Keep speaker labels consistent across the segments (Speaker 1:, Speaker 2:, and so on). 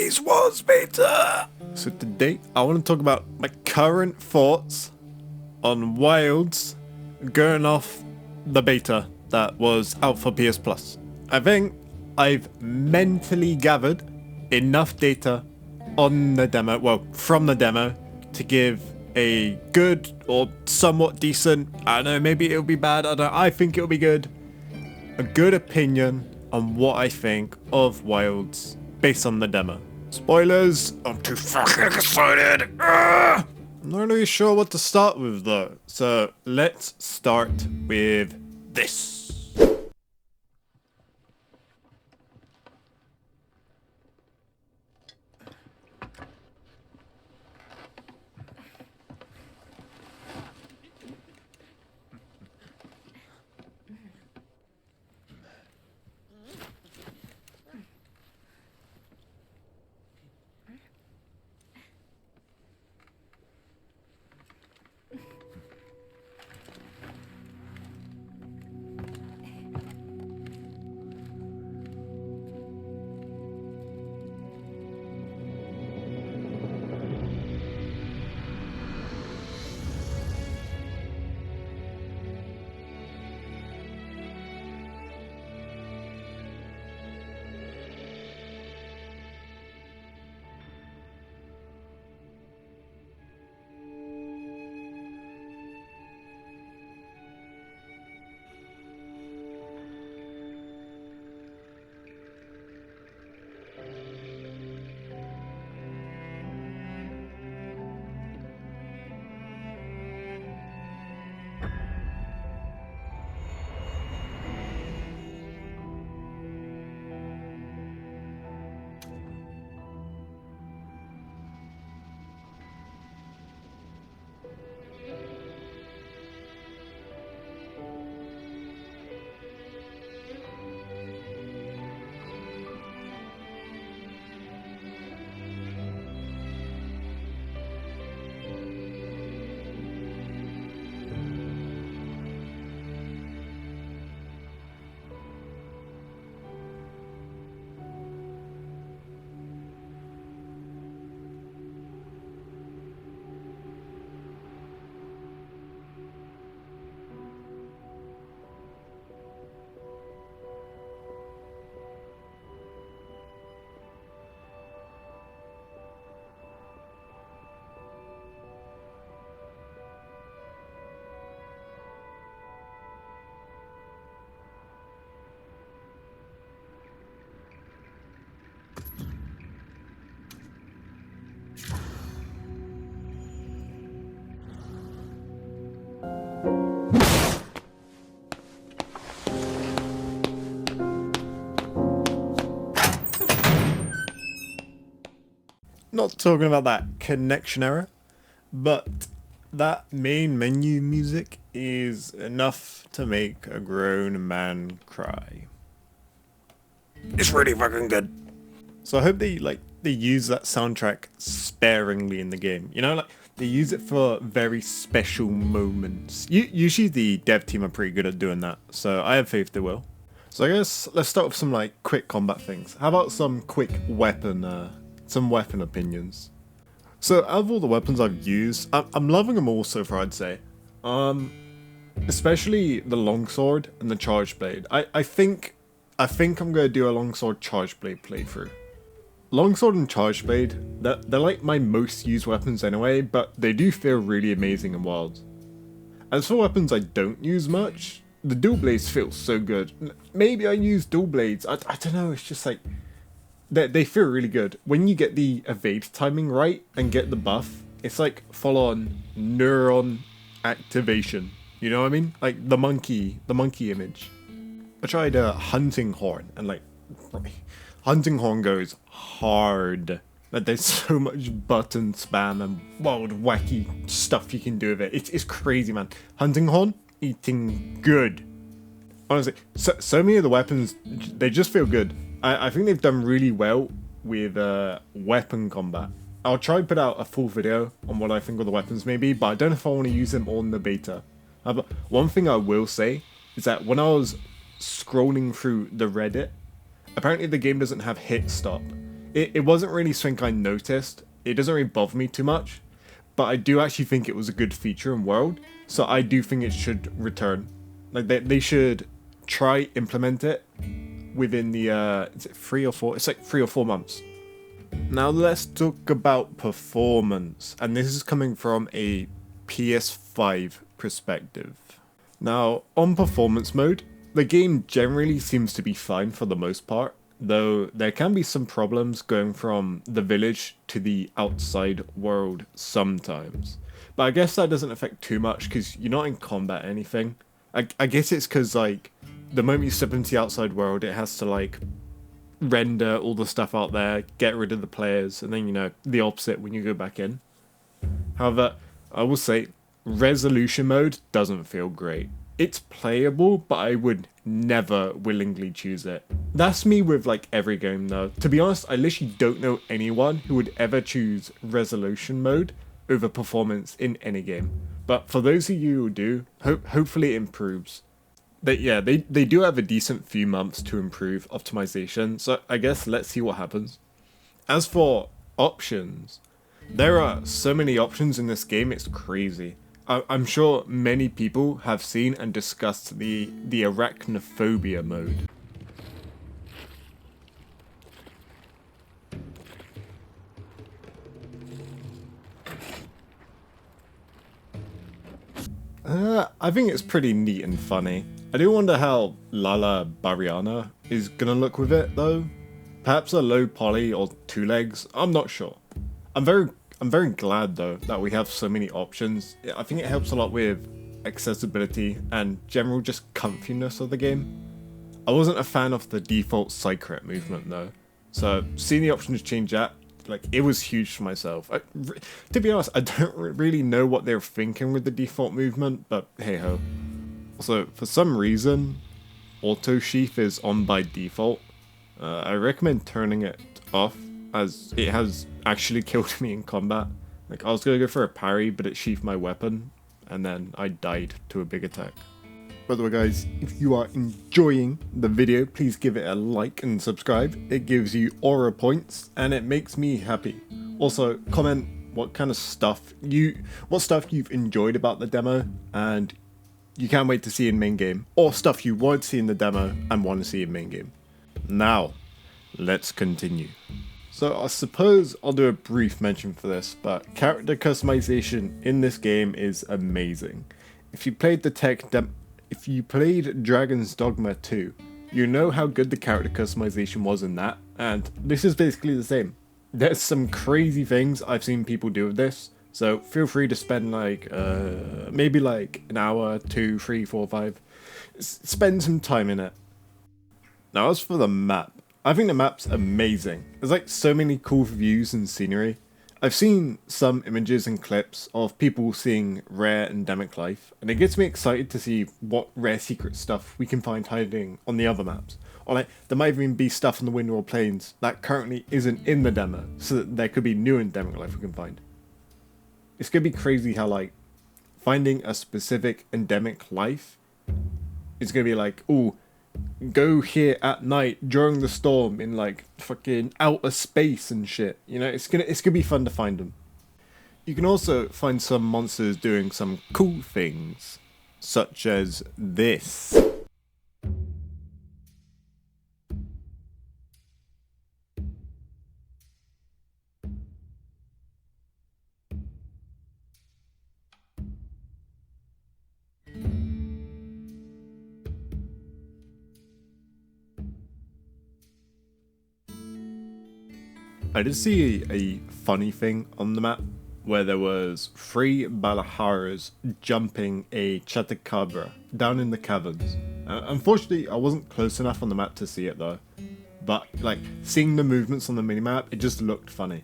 Speaker 1: always was beta. So today I want to talk about my current thoughts on Wilds going off the beta that was out for PS Plus. I think I've mentally gathered enough data on the demo, well, from the demo, to give a good or somewhat decent, I don't know, maybe it'll be bad, I don't know, I think it'll be good, a good opinion on what I think of Wilds based on the demo. Spoilers, I'm too fucking excited. I'm not really sure what to start with though, so let's start with this. Not talking about that connection error, but that main menu music is enough to make a grown man cry. It's really fucking good. So I hope they use that soundtrack sparingly in the game. You know, like they use it for very special moments. Usually the dev team are pretty good at doing that, so I have faith they will. So I guess let's start with some like quick combat things. How about some quick some weapon opinions. So out of all the weapons I've used, I'm loving them all so far, I'd say. Especially the longsword and the charge blade. I think I'm gonna do a longsword charge blade playthrough. Longsword and charge blade, they're like my most used weapons anyway, but they do feel really amazing in Wild. As for weapons I don't use much, the dual blades feel so good. Maybe I use dual blades, I don't know, it's just like, they feel really good. When you get the evade timing right and get the buff, it's like full on neuron activation. You know what I mean? Like the monkey image. I tried hunting horn and like hunting horn goes hard. Like there's so much button spam and wild wacky stuff you can do with it. It's crazy, man. Hunting horn, eating good. Honestly, so many of the weapons, they just feel good. I think they've done really well with weapon combat. I'll try and put out a full video on what I think of the weapons maybe, but I don't know if I want to use them on the beta. But one thing I will say is that when I was scrolling through the Reddit, apparently the game doesn't have hit stop. It wasn't really something I noticed. It doesn't really bother me too much, but I do actually think it was a good feature in World, so I do think it should return. Like they should try implement it within the is it 3 or 4? It's like 3 or 4 months. Now let's talk about performance, and this is coming from a PS5 perspective. Now, on performance mode, the game generally seems to be fine for the most part, though there can be some problems going from the village to the outside world sometimes. But I guess that doesn't affect too much because you're not in combat or anything. I guess it's because, like, the moment you step into the outside world, it has to, like, render all the stuff out there, get rid of the players, and then, you know, the opposite when you go back in. However, I will say, resolution mode doesn't feel great. It's playable, but I would never willingly choose it. That's me with like every game though. To be honest, I literally don't know anyone who would ever choose resolution mode over performance in any game. But for those of you who do, hopefully it improves. They do have a decent few months to improve optimization, so I guess let's see what happens. As for options, there are so many options in this game, it's crazy. I'm sure many people have seen and discussed the arachnophobia mode. I think it's pretty neat and funny. I do wonder how Lala Bariana is gonna look with it though. Perhaps a low poly or 2 legs, I'm not sure. I'm very glad though that we have so many options. I think it helps a lot with accessibility and general just comfiness of the game. I wasn't a fan of the default side movement though, so seeing the options change that, like, it was huge for myself. To be honest, I don't really know what they're thinking with the default movement, but hey ho. Also, for some reason, auto sheath is on by default. I recommend turning it off, as it has actually killed me in combat. Like, I was gonna go for a parry, but it sheathed my weapon, and then I died to a big attack. By the way guys, if you are enjoying the video, please give it a like and subscribe. It gives you aura points, and it makes me happy. Also, comment what kind of stuff you've enjoyed about the demo, and you can't wait to see in main game, or stuff you want to see in the demo and want to see in main game. Now, let's continue. So I suppose I'll do a brief mention for this, but character customization in this game is amazing. If you played Dragon's Dogma 2, you know how good the character customization was in that, and this is basically the same. There's some crazy things I've seen people do with this, so feel free to spend like, maybe like an hour, 2, 3, 4, 5, spend some time in it. Now as for the map, I think the map's amazing. There's like so many cool views and scenery. I've seen some images and clips of people seeing rare endemic life, and it gets me excited to see what rare secret stuff we can find hiding on the other maps. Or like, there might even be stuff on the Windwall Plains that currently isn't in the demo, so that there could be new endemic life we can find. It's gonna be crazy how like, finding a specific endemic life is gonna be like, ooh, go here at night during the storm in like fucking outer space and shit. You know, it's gonna be fun to find them. You can also find some monsters doing some cool things, such as this. I did see a funny thing on the map where there was 3 Balaharas jumping a Chupacabra down in the caverns. Unfortunately, I wasn't close enough on the map to see it though, but like seeing the movements on the minimap, it just looked funny.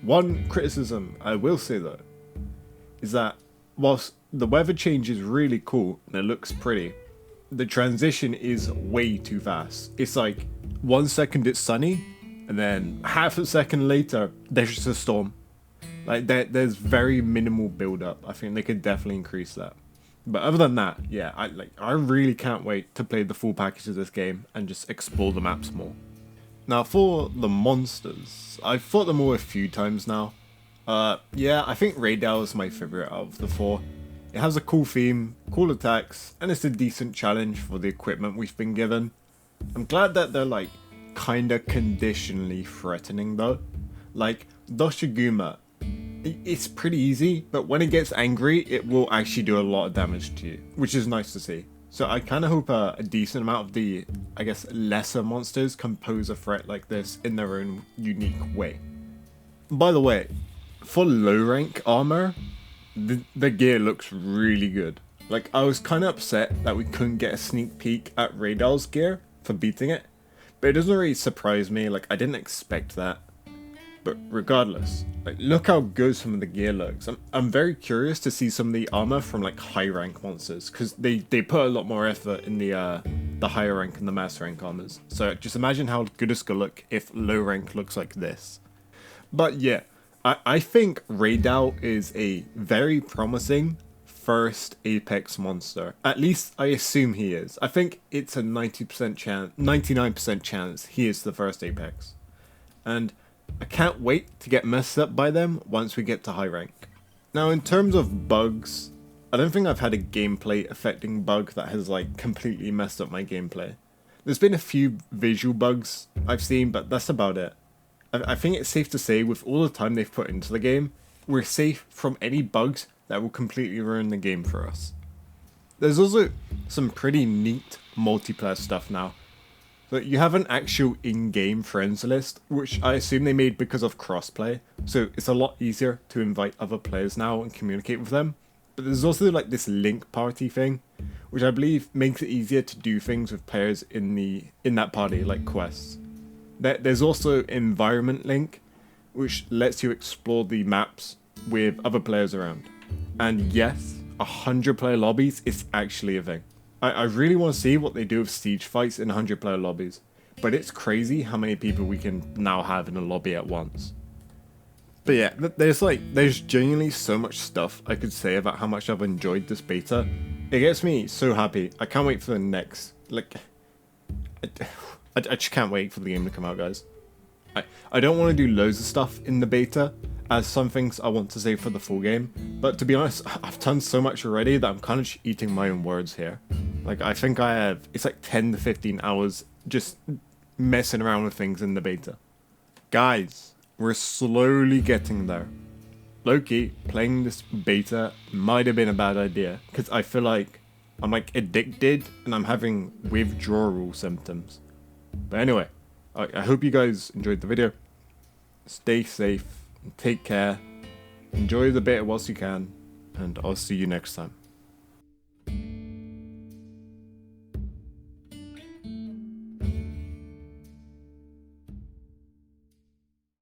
Speaker 1: One criticism I will say though is that whilst the weather change is really cool and it looks pretty, the transition is way too fast. It's like 1 second it's sunny, and then half a second later, there's just a storm. Like, there's very minimal build up. I think they could definitely increase that. But other than that, yeah, I really can't wait to play the full package of this game and just explore the maps more. Now for the monsters, I've fought them all a few times now. Yeah, I think Raydal is my favourite out of the four. It has a cool theme, cool attacks, and it's a decent challenge for the equipment we've been given. I'm glad that they're like kinda conditionally threatening though. Like Doshiguma, it's pretty easy, but when it gets angry, it will actually do a lot of damage to you, which is nice to see. So I kind of hope a decent amount of the, I guess, lesser monsters can pose a threat like this in their own unique way. By the way, for low rank armor, the gear looks really good. Like, I was kind of upset that we couldn't get a sneak peek at Raydal's gear for beating it, but it doesn't really surprise me. Like, I didn't expect that. But regardless, like, look how good some of the gear looks. I'm very curious to see some of the armor from like high rank monsters, because they put a lot more effort in the higher rank and the master rank armors. So just imagine how good it's gonna look if low rank looks like this. But yeah, I think Raydal is a very promising first Apex monster. At least I assume he is. I think it's a 90% chance, 99% chance he is the first Apex. And I can't wait to get messed up by them once we get to high rank. Now in terms of bugs, I don't think I've had a gameplay affecting bug that has like completely messed up my gameplay. There's been a few visual bugs I've seen, but that's about it. I think it's safe to say with all the time they've put into the game, we're safe from any bugs that will completely ruin the game for us. There's also some pretty neat multiplayer stuff now. But you have an actual in-game friends list, which I assume they made because of crossplay, so it's a lot easier to invite other players now and communicate with them. But there's also like this link party thing, which I believe makes it easier to do things with players in that party, like quests. There's also environment link, which lets you explore the maps with other players around. And yes, 100 player lobbies is actually a thing. I really want to see what they do with siege fights in 100 player lobbies, but it's crazy how many people we can now have in a lobby at once. But yeah, there's genuinely so much stuff I could say about how much I've enjoyed this beta. It gets me so happy. I can't wait for the next, like, I just can't wait for the game to come out, guys. I don't want to do loads of stuff in the beta, as some things I want to save for the full game, but to be honest, I've done so much already that I'm kind of just eating my own words here. Like, I think I have, it's like 10 to 15 hours just messing around with things in the beta. Guys, we're slowly getting there. Low-key, playing this beta might have been a bad idea, because I feel like I'm like addicted and I'm having withdrawal symptoms. But anyway, I hope you guys enjoyed the video. Stay safe, take care, enjoy the beta whilst you can, and I'll see you next time.